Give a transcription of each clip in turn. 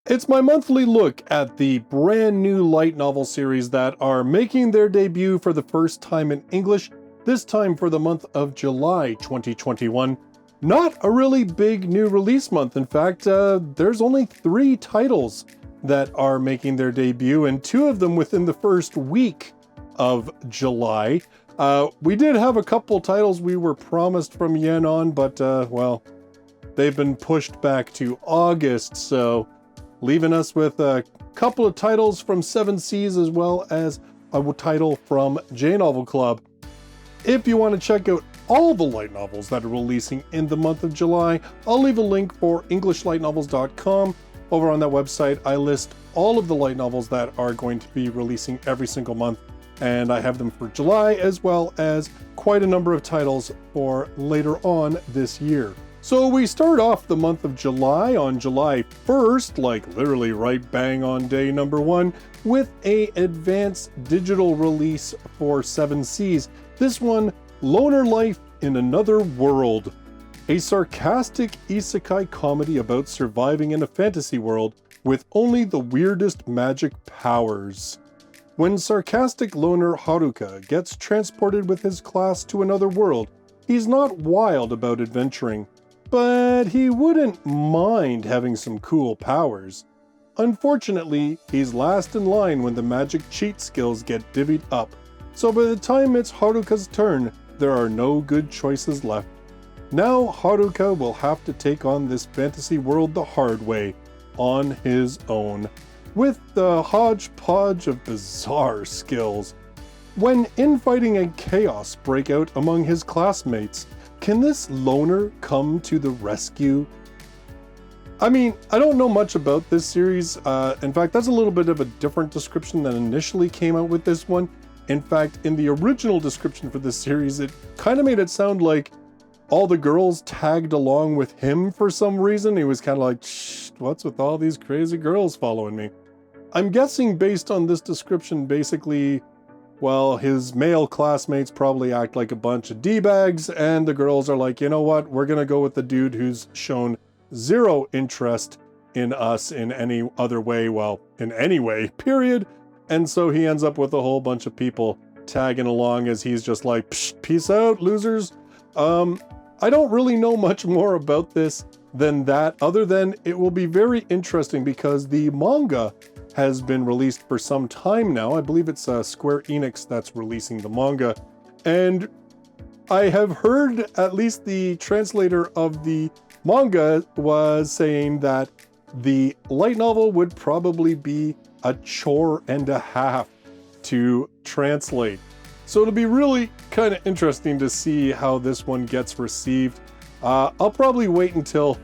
It's my monthly look at the brand new light novel series that are making their debut for the first time in English, this time for the month of July 2021. Not a really big new release month. In fact, there's only 3 titles that are making their debut, and 2 of them within the first week of July. We did have a couple titles we were promised from Yen on, but, well, they've been pushed back to August, so leaving us with a couple of titles from 7 Seas as well as a title from J Novel Club. If you want to check out all the light novels that are releasing in the month of July, I'll leave a link for EnglishLightNovels.com. Over on that website, I list all of the light novels that are going to be releasing every single month, and I have them for July as well as quite a number of titles for later on this year. So we start off the month of July on July 1st, like literally right bang on day number 1, with a advanced digital release for 7 Seas. This one, Loner Life in Another World, a sarcastic isekai comedy about surviving in a fantasy world with only the weirdest magic powers. When sarcastic loner Haruka gets transported with his class to another world, he's not wild about adventuring, but he wouldn't mind having some cool powers. Unfortunately, he's last in line when the magic cheat skills get divvied up, so by the time it's Haruka's turn, there are no good choices left. Now Haruka will have to take on this fantasy world the hard way, on his own, with the hodgepodge of bizarre skills. When infighting and chaos break out among his classmates, can this loner come to the rescue? I mean, I don't know much about this series. In fact, that's a little bit of a different description than initially came out with this one. In fact, in the original description for this series, it kind of made it sound like all the girls tagged along with him for some reason. He was kind of like, shh, what's with all these crazy girls following me? I'm guessing based on this description, basically, well, his male classmates probably act like a bunch of D-bags, and the girls are like, you know what, we're gonna go with the dude who's shown zero interest in us in any other way, well, in any way, period. And so he ends up with a whole bunch of people tagging along as he's just like, psh, peace out, losers. I don't really know much more about this than that, other than it will be very interesting because the manga has been released for some time now. I believe it's Square Enix that's releasing the manga. And I have heard at least the translator of the manga was saying that the light novel would probably be a chore and a half to translate. So it'll be really kind of interesting to see how this one gets received. I'll probably wait until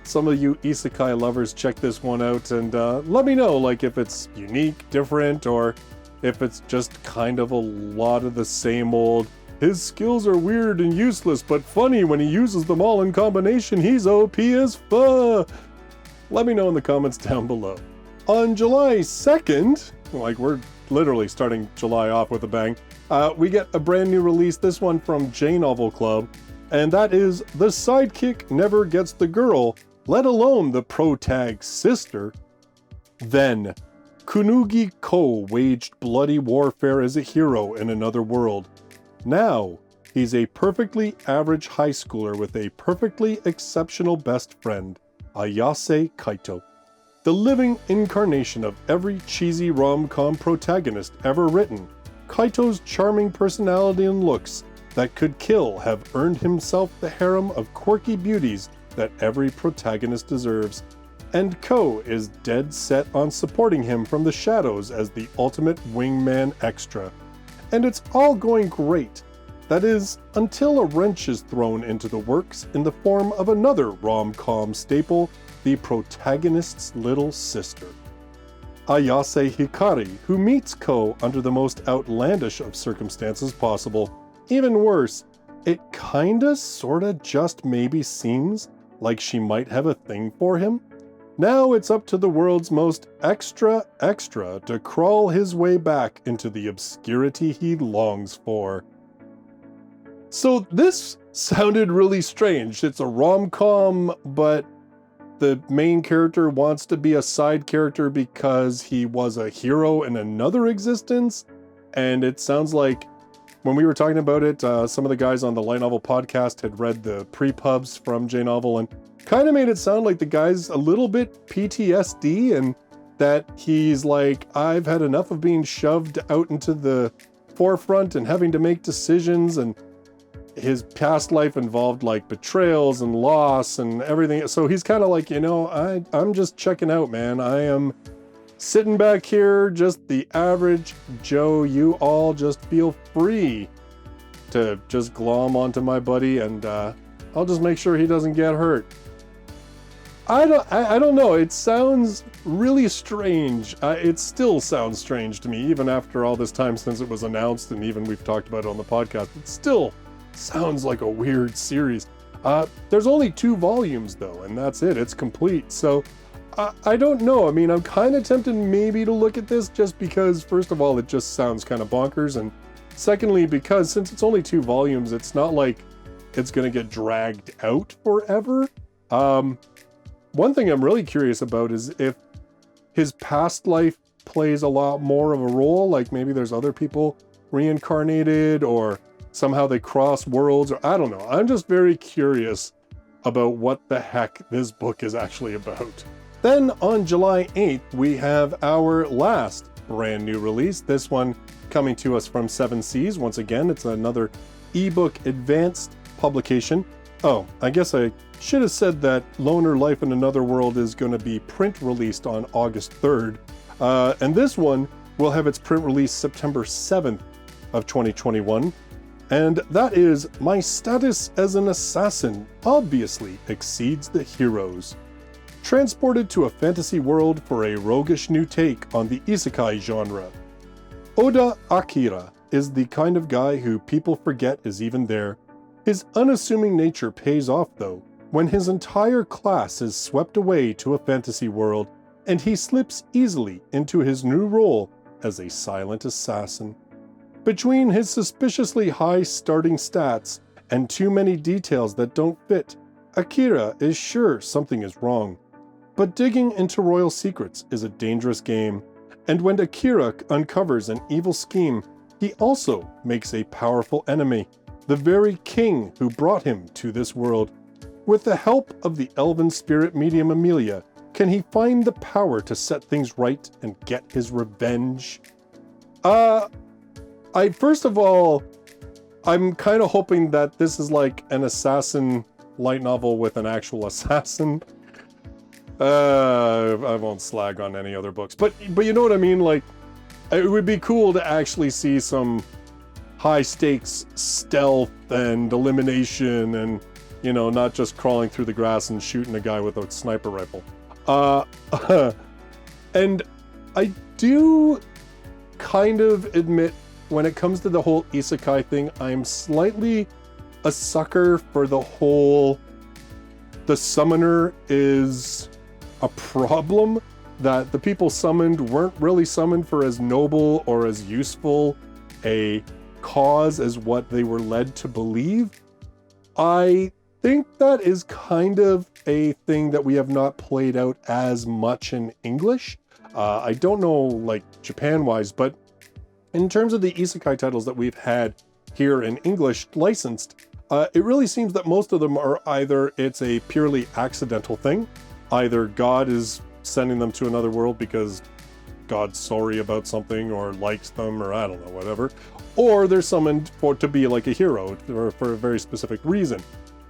some of you isekai lovers check this one out and let me know, like, if it's unique, different, or if it's just kind of a lot of the same old, his skills are weird and useless but funny when he uses them all in combination, he's OP as fuck. Let me know in the comments down below. On July 2nd, like we're literally starting July off with a bang, we get a brand new release, this one from J Novel Club, and that is The Sidekick Never Gets the Girl, let alone the Protag sister. Then, Kunugi Ko waged bloody warfare as a hero in another world. Now, he's a perfectly average high schooler with a perfectly exceptional best friend, Ayase Kaito. The living incarnation of every cheesy rom-com protagonist ever written, Kaito's charming personality and looks that could kill have earned himself the harem of quirky beauties that every protagonist deserves, and Ko is dead set on supporting him from the shadows as the ultimate wingman extra. And it's all going great. That is, until a wrench is thrown into the works in the form of another rom-com staple, the protagonist's little sister. Ayase Hikari, who meets Ko under the most outlandish of circumstances possible. Even worse, it kinda sorta just maybe seems like she might have a thing for him. Now it's up to the world's most extra to crawl his way back into the obscurity he longs for. So this sounded really strange. It's a rom-com, but the main character wants to be a side character because he was a hero in another existence. And it sounds like when we were talking about it, some of the guys on the Light Novel podcast had read the pre-pubs from J-Novel and kind of made it sound like the guy's a little bit PTSD and that he's like, I've had enough of being shoved out into the forefront and having to make decisions, and his past life involved like betrayals and loss and everything. So he's kind of like, I'm just checking out, man. I am sitting back here, just the average Joe. You all just feel free to just glom onto my buddy, and I'll just make sure he doesn't get hurt. I don't know. It sounds really strange. It still sounds strange to me, even after all this time since it was announced, and even we've talked about it on the podcast. It still sounds like a weird series. There's only 2 volumes though, and that's it. It's complete. So I don't know. I mean, I'm kind of tempted maybe to look at this just because, first of all, it just sounds kind of bonkers, and secondly, because since it's only 2 volumes, it's not like it's going to get dragged out forever. One thing I'm really curious about is if his past life plays a lot more of a role, like maybe there's other people reincarnated or somehow they cross worlds, or I don't know. I'm just very curious about what the heck this book is actually about. Then on July 8th, we have our last brand new release. This one coming to us from 7 Seas. Once again, it's another ebook advanced publication. Oh, I guess I should have said that Loner Life in Another World is going to be print released on August 3rd. And this one will have its print release September 7th of 2021. And that is My Status as an Assassin Obviously Exceeds the Heroes. Transported to a fantasy world for a roguish new take on the isekai genre. Oda Akira is the kind of guy who people forget is even there. His unassuming nature pays off though, when his entire class is swept away to a fantasy world and he slips easily into his new role as a silent assassin. Between his suspiciously high starting stats and too many details that don't fit, Akira is sure something is wrong. But digging into royal secrets is a dangerous game, and when Akira uncovers an evil scheme, he also makes a powerful enemy, the very king who brought him to this world. With the help of the elven spirit medium Amelia, can he find the power to set things right and get his revenge? First of all, I'm kind of hoping that this is like an assassin light novel with an actual assassin. I won't slag on any other books, but you know what I mean? Like, it would be cool to actually see some high stakes stealth and elimination and, not just crawling through the grass and shooting a guy with a sniper rifle. And I do kind of admit, when it comes to the whole isekai thing, I'm slightly a sucker for the summoner is a problem, that the people summoned weren't really summoned for as noble or as useful a cause as what they were led to believe. I think that is kind of a thing that we have not played out as much in English. I don't know, like, Japan-wise, but in terms of the isekai titles that we've had here in English licensed, it really seems that most of them are either it's a purely accidental thing, either God is sending them to another world because God's sorry about something or likes them, or I don't know, whatever, or they're summoned to be like a hero or for a very specific reason.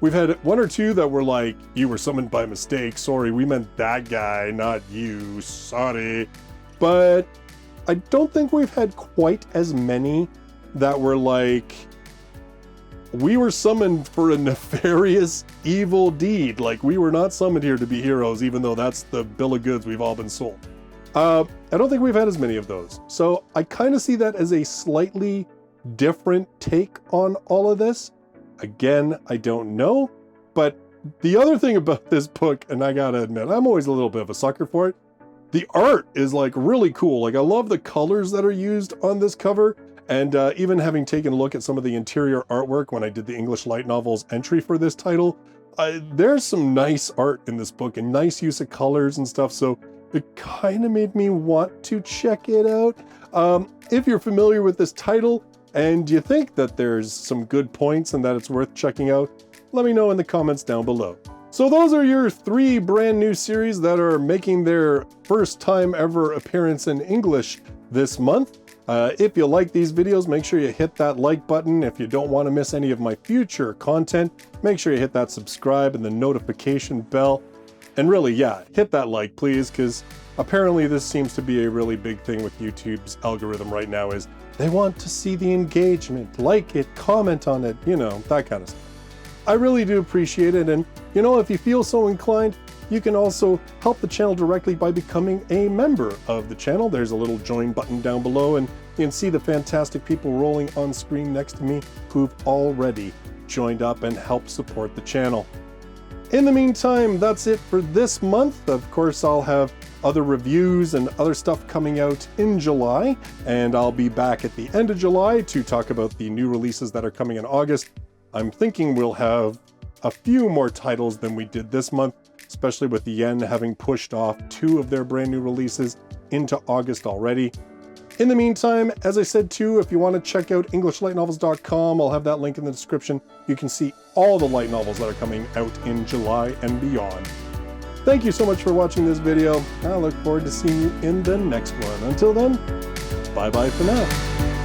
We've had 1 or 2 that were like, you were summoned by mistake, sorry, we meant that guy, not you, sorry. But I don't think we've had quite as many that were like, we were summoned for a nefarious evil deed. Like, we were not summoned here to be heroes, even though that's the bill of goods we've all been sold. I don't think we've had as many of those. So I kind of see that as a slightly different take on all of this. Again, I don't know. But the other thing about this book, and I gotta admit, I'm always a little bit of a sucker for it. The art is like really cool. Like, I love the colors that are used on this cover. And even having taken a look at some of the interior artwork when I did the English Light Novels entry for this title, there's some nice art in this book and nice use of colors and stuff, so it kind of made me want to check it out. If you're familiar with this title and you think that there's some good points and that it's worth checking out, let me know in the comments down below. So those are your 3 brand new series that are making their first time ever appearance in English this month. If you like these videos, make sure you hit that like button. If you don't want to miss any of my future content, make sure you hit that subscribe and the notification bell. And really, yeah, hit that like, please, because apparently this seems to be a really big thing with YouTube's algorithm right now, is they want to see the engagement, like it, comment on it, you know, that kind of stuff. I really do appreciate it, and you know, if you feel so inclined, you can also help the channel directly by becoming a member of the channel. There's a little join button down below, and you can see the fantastic people rolling on screen next to me who've already joined up and helped support the channel. In the meantime, that's it for this month. Of course, I'll have other reviews and other stuff coming out in July, and I'll be back at the end of July to talk about the new releases that are coming in August. I'm thinking we'll have a few more titles than we did this month, especially with Yen having pushed off 2 of their brand new releases into August already. In the meantime, as I said too, if you want to check out EnglishLightNovels.com, I'll have that link in the description. You can see all the light novels that are coming out in July and beyond. Thank you so much for watching this video. I look forward to seeing you in the next one. Until then, bye-bye for now.